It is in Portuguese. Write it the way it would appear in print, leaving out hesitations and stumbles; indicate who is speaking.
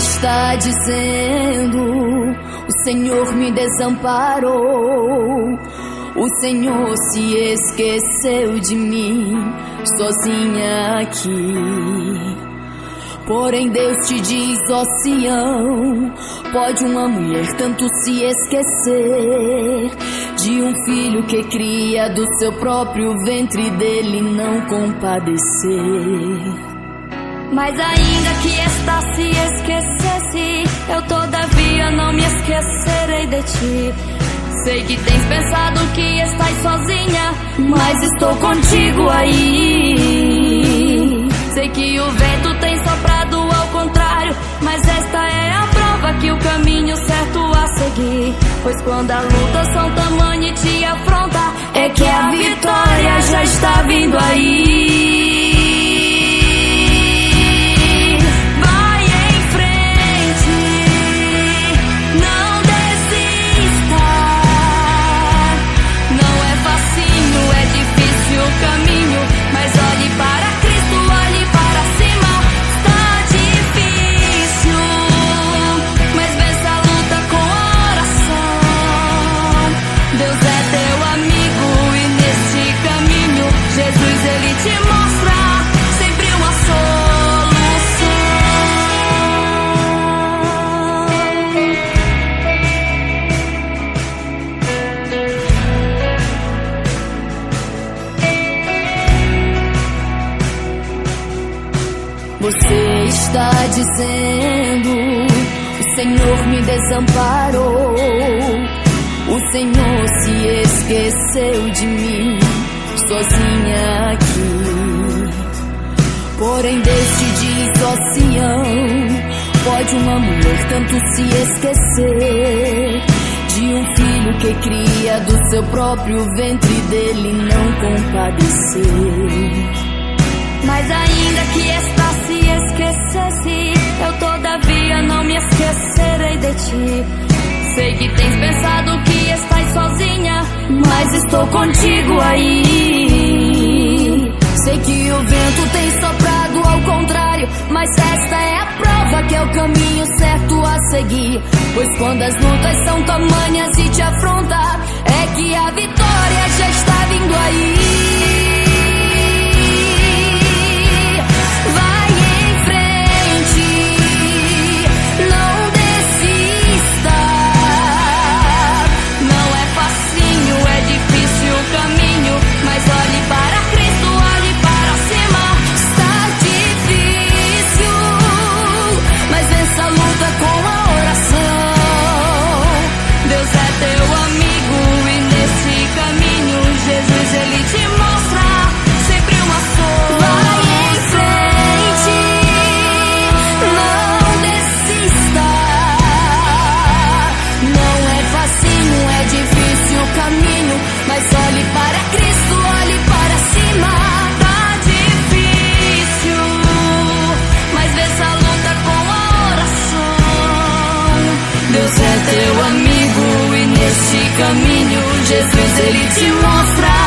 Speaker 1: está dizendo: o Senhor me desamparou, o Senhor se esqueceu de mim, sozinha aqui. Porém Deus te diz, ó Sião, pode uma mulher tanto se esquecer de um filho que cria do seu próprio ventre, dele não compadecer?
Speaker 2: Mas ainda que esta se esquecesse, eu todavia não me esquecerei de ti. Sei que tens pensado que estás sozinha, mas estou contigo aí. Sei que o vento tem soprado ao contrário, mas esta é a prova que o caminho certo a seguir. Pois quando a luta são tamanha e te afronta, é que a vitória já está vindo aí.
Speaker 1: Você está dizendo: o Senhor me desamparou, o Senhor se esqueceu de mim, sozinha aqui. Porém Deus te diz, ó Sião, pode uma mulher tanto se esquecer de um filho que cria do seu próprio ventre, dele não compadecer?
Speaker 2: Mas ainda que esta se esquecesse, eu todavia não me esquecerei de ti. Sei que tens pensado que estás sozinha,
Speaker 1: mas estou contigo aí. Sei que o vento tem soprado ao contrário, mas esta é a prova que é o caminho certo a seguir. Pois quando as lutas são tamanhas e te afronta, é que a vitória já está vindo aí. Deus é teu amigo e nesse caminho Jesus ele te mostra.